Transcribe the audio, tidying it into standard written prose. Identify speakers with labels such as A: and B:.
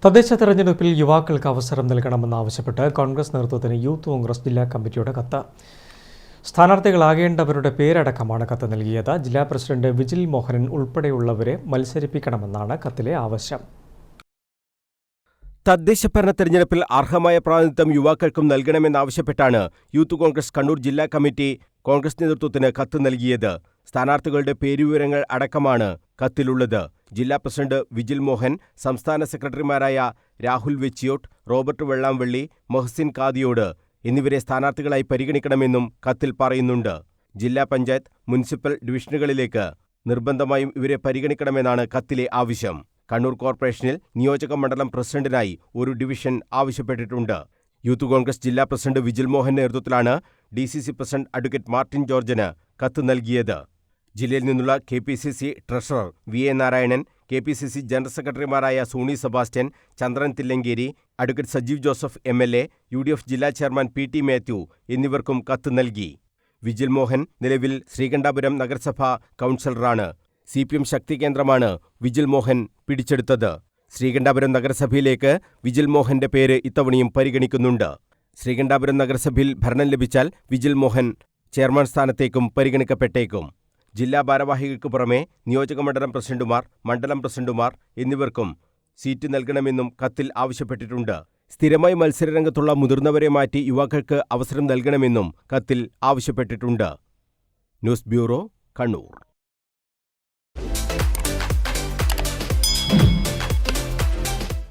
A: തദ്ദേശ തെരഞ്ഞെടുപ്പിൽ യുവാക്കൾക്ക് അവസരം നൽകണമെന്നാവശ്യപ്പെട്ട് കോൺഗ്രസ് നേതൃത്വത്തിന് യൂത്ത് കോൺഗ്രസ് ജില്ലാ കമ്മിറ്റിയുടെ കത്ത്. സ്ഥാനാർത്ഥികളാകേണ്ടവരുടെ പേരടക്കമാണ് കത്ത് നൽകിയത്. ജില്ലാ പ്രസിഡന്റ് വിജിൽ മോഹനൻ ഉൾപ്പെടെയുള്ളവരെ മത്സരിപ്പിക്കണമെന്നാണ് കത്തിലെ ആവശ്യം.
B: തദ്ദേശ ഭരണ തെരഞ്ഞെടുപ്പിൽ അർഹമായ പ്രാതിനിധ്യം യുവാക്കൾക്കും നൽകണമെന്നാവശ്യപ്പെട്ടാണ് യൂത്ത് കോൺഗ്രസ് കണ്ണൂർ ജില്ലാ കമ്മിറ്റി കോൺഗ്രസ് നേതൃത്വത്തിന് കത്ത് നൽകിയത്. സ്ഥാനാർത്ഥികളുടെ പേരുവിവരങ്ങൾ അടക്കമാണ് കത്തിലുള്ളത്. ജില്ലാ പ്രസിഡന്റ് വിജിൽ മോഹൻ, സംസ്ഥാന സെക്രട്ടറിമാരായ രാഹുൽ വെച്ചിയോട്ട്, റോബർട്ട് വെള്ളാംവള്ളി, മൊഹസിൻ കാദിയോട് എന്നിവരെ സ്ഥാനാർത്ഥികളായി പരിഗണിക്കണമെന്നും കത്തിൽ പറയുന്നുണ്ട്. ജില്ലാ പഞ്ചായത്ത്, മുനിസിപ്പൽ ഡിവിഷനുകളിലേക്ക് നിർബന്ധമായും ഇവരെ പരിഗണിക്കണമെന്നാണ് കത്തിലെ ആവശ്യം. കണ്ണൂർ കോർപ്പറേഷനിൽ നിയോജക മണ്ഡലം പ്രസിഡന്റിനായി ഒരു ഡിവിഷൻ ആവശ്യപ്പെട്ടിട്ടുണ്ട്. യൂത്ത് കോൺഗ്രസ് ജില്ലാ പ്രസിഡന്റ് വിജിൽ മോഹന്റെ നേതൃത്വത്തിലാണ് DCC പ്രസിഡന്റ് അഡ്വക്കേറ്റ് മാർട്ടിൻ ജോർജിന് കത്ത് നൽകിയത്. ജില്ലയിൽ നിന്നുള്ള KPCC treasurer VA Narayanan, KPCC general സെക്രട്ടറിമാരായ Sony Sebastian, Chandran Thillankeri, advocate Sajeev Joseph MLA, UDF ജില്ലാ ചെയർമാൻ PT മാത്യു എന്നിവർക്കും കത്ത് നൽകി. വിജിൽ മോഹൻ നിലവിൽ ശ്രീകണ്ഠാപുരം നഗരസഭാ കൗൺസിലറാണ്. CPM ശക്തി കേന്ദ്രമാണ് വിജിൽ മോഹൻ പിടിച്ചെടുത്തത്. ശ്രീകണ്ഠാപുരം നഗരസഭയിലേക്ക് വിജിൽ മോഹന്റെ പേര് ഇത്തവണയും പരിഗണിക്കുന്നുണ്ട്. ശ്രീകണ്ഠാപുരം നഗരസഭയിൽ ഭരണം ലഭിച്ചാൽ വിജിൽ മോഹൻ ചെയർമാൻ സ്ഥാനത്തേക്കും പരിഗണിക്കപ്പെട്ടേക്കും. ജില്ലാ ഭാരവാഹികൾക്ക് പുറമെ നിയോജകമണ്ഡലം പ്രസിഡന്റുമാർ, മണ്ഡലം പ്രസിഡന്റുമാർ എന്നിവർക്കും സീറ്റ് നൽകണമെന്നും കത്തിൽ ആവശ്യപ്പെട്ടിട്ടുണ്ട്. സ്ഥിരമായി മത്സരരംഗത്തുള്ള മുതിർന്നവരെ മാറ്റി യുവാക്കൾക്ക് അവസരം നൽകണമെന്നും കത്തിൽ ആവശ്യപ്പെട്ടിട്ടുണ്ട്. News bureau, Kannur.